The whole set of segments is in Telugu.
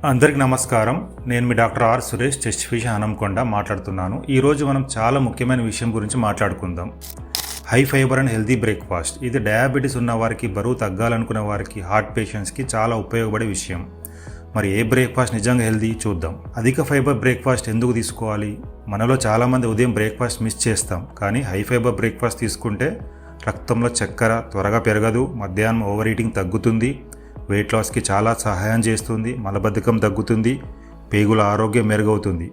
అందరికి నమస్కారం. నేను మీ డాక్టర్ ఆర్ సురేష్, చెస్ట్ ఫిష్ హనంకొండ మాట్లాడుతున్నాను. ఈరోజు మనం చాలా ముఖ్యమైన విషయం గురించి మాట్లాడుకుందాం. High fibre and healthy breakfast. ఇది డయాబెటీస్ ఉన్న వారికి, బరువు తగ్గాలనుకునే వారికి, హార్ట్ పేషెంట్స్కి చాలా ఉపయోగపడే విషయం. మరి ఏ బ్రేక్ఫాస్ట్ నిజంగా హెల్తీ చూద్దాం. అధిక ఫైబర్ బ్రేక్ఫాస్ట్ ఎందుకు తీసుకోవాలి? మనలో చాలామంది ఉదయం బ్రేక్ఫాస్ట్ మిస్ చేస్తాం, కానీ హై ఫైబర్ బ్రేక్ఫాస్ట్ తీసుకుంటే రక్తంలో చక్కెర త్వరగా పెరగదు, మధ్యాహ్నం ఓవర్ ఈటింగ్ తగ్గుతుంది, వెయిట్ లాస్కి చాలా సహాయం చేస్తుంది, మలబద్ధకం తగ్గుతుంది, పేగుల ఆరోగ్యం మెరుగవుతుంది.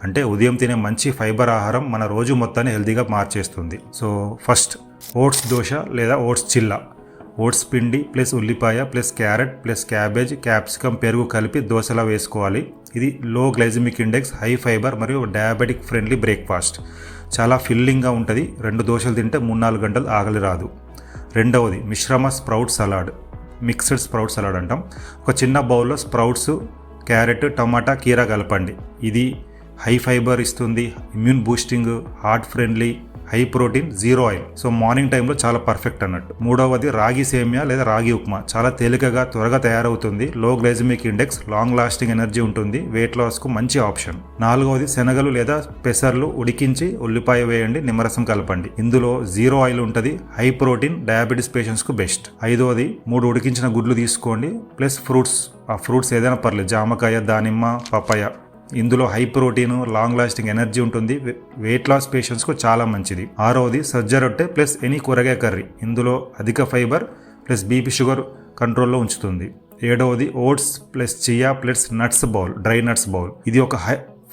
అంటే ఉదయం తినే మంచి ఫైబర్ ఆహారం మన రోజు మొత్తాన్ని హెల్తీగా మార్చేస్తుంది. సో ఫస్ట్ ఓట్స్ దోశ లేదా ఓట్స్ చిల్లా. ఓట్స్ పిండి ప్లస్ ఉల్లిపాయ plus carrot plus cabbage, capsicum, పెరుగు కలిపి దోశలా వేసుకోవాలి. ఇది లో గ్లైసెమిక్ ఇండెక్స్, హై ఫైబర్ మరియు డయాబెటిక్ ఫ్రెండ్లీ బ్రేక్ఫాస్ట్. చాలా ఫిల్లింగ్గా ఉంటుంది. 2 దోశలు తింటే 3-4 గంటలు ఆకలి రాదు. రెండవది మిశ్రమ sprout salad, mixed sprout salad అంటాం. ఒక చిన్న బౌల్లో స్ప్రౌట్స్, క్యారెట్, టమాటా, కీరా కలపండి. ఇది హై ఫైబర్ ఇస్తుంది, immune boosting, heart friendly, high protein, zero oil. So morning టైంలో చాలా పర్ఫెక్ట్ అన్నట్టు. మూడవది రాగి సేమియా లేదా రాగి ఉప్మా. చాలా తేలికగా త్వరగా తయారవుతుంది, low glycemic index, long lasting energy ఉంటుంది, వెయిట్ లాస్కు మంచి ఆప్షన్. నాలుగవది శనగలు లేదా పెసర్లు ఉడికించి ఉల్లిపాయ వేయండి, నిమ్మరసం కలపండి. ఇందులో జీరో ఆయిల్ ఉంటుంది, హై ప్రోటీన్, డయాబెటీస్ పేషెంట్స్కు బెస్ట్. ఐదవది 3 ఉడికించిన గుడ్లు తీసుకోండి ప్లస్ ఫ్రూట్స్. ఆ ఫ్రూట్స్ ఏదైనా పర్లేదు, జామకాయ, దానిమ్మ, పపాయ. ఇందులో high protein, long lasting energy ఉంటుంది, వెయిట్ లాస్ పేషెంట్స్కు చాలా మంచిది. ఆరవది సజ్జ రొట్టె ప్లస్ ఎనీ కూరగాయ కర్రీ. ఇందులో అధిక ఫైబర్ ప్లస్ బీపీ, షుగర్ కంట్రోల్లో ఉంచుతుంది. ఏడవది oats plus chia plus nuts bowl, dry nuts bowl. ఇది ఒక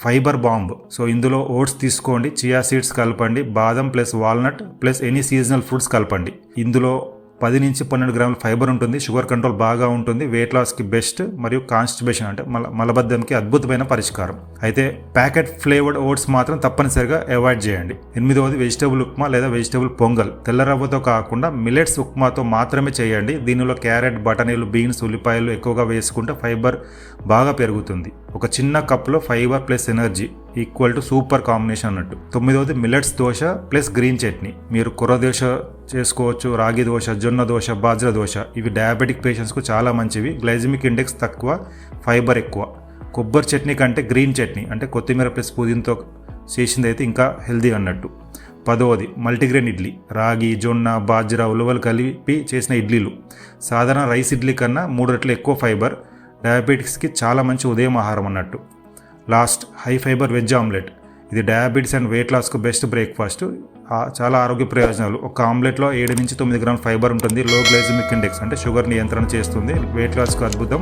ఫైబర్ బాంబ్. సో ఇందులో ఓట్స్ తీసుకోండి, చియా సీడ్స్ కలపండి, బాదం plus walnut plus any seasonal fruits కలపండి. ఇందులో 10-12 గ్రాముల ఫైబర్ ఉంటుంది, షుగర్ కంట్రోల్ బాగా ఉంటుంది, వెయిట్ లాస్కి బెస్ట్, మరియు కాన్స్టిపేషన్ అంటే మలబద్ధంకి అద్భుతమైన పరిష్కారం. అయితే ప్యాకెట్ ఫ్లేవర్డ్ ఓట్స్ మాత్రం తప్పనిసరిగా అవాయిడ్ చేయండి. 8వది వెజిటేబుల్ ఉప్మా లేదా వెజిటేబుల్ పొంగల్. తెల్ల రవ్వతో కాకుండా మిల్లెట్స్ ఉప్మాతో మాత్రమే చేయండి. దీనిలో క్యారెట్, బఠానీలు, బీన్స్, ఉల్లిపాయలు ఎక్కువగా వేసుకుంటే ఫైబర్ బాగా పెరుగుతుంది. ఒక చిన్న కప్లో fibre plus energy equal to super combination అన్నట్టు. 9వది millets dosa plus green chutney. మీరు కొర్ర దోశ చేసుకోవచ్చు, రాగి దోశ, జొన్న దోశ, బాజ్రా దోశ. ఇవి డయాబెటిక్ పేషెంట్స్కు చాలా మంచివి, గ్లైసెమిక్ ఇండెక్స్ తక్కువ, ఫైబర్ ఎక్కువ. కొబ్బరి చట్నీ కంటే గ్రీన్ చట్నీ అంటే కొత్తిమీర ప్లస్ పుదీనతో చేసింది అయితే ఇంకా హెల్దీ అన్నట్టు. 10వది మల్టీగ్రెయిన్ ఇడ్లీ. రాగి, జొన్న, బాజ్రా, ఉలవలు కలిపి చేసిన ఇడ్లీలు. సాధారణ రైస్ ఇడ్లీ కన్నా 3 రెట్లు ఎక్కువ ఫైబర్, డయాబెటిక్స్కి చాలా మంచి ఉదయం ఆహారం అన్నట్టు. Last high fibre veg omelette. ఇది డయాబెటీస్ అండ్ వెయిట్ లాస్కు బెస్ట్ బ్రేక్ఫాస్ట్. చాలా ఆరోగ్య ప్రయోజనాలు. ఒక ఆమ్లెట్లో 7-9 గ్రాముల ఫైబర్ ఉంటుంది, లో గ్లైసెమిక్ ఇండెక్స్ అంటే షుగర్ నియంత్రణ చేస్తుంది, వెయిట్ లాస్కు అద్భుతం,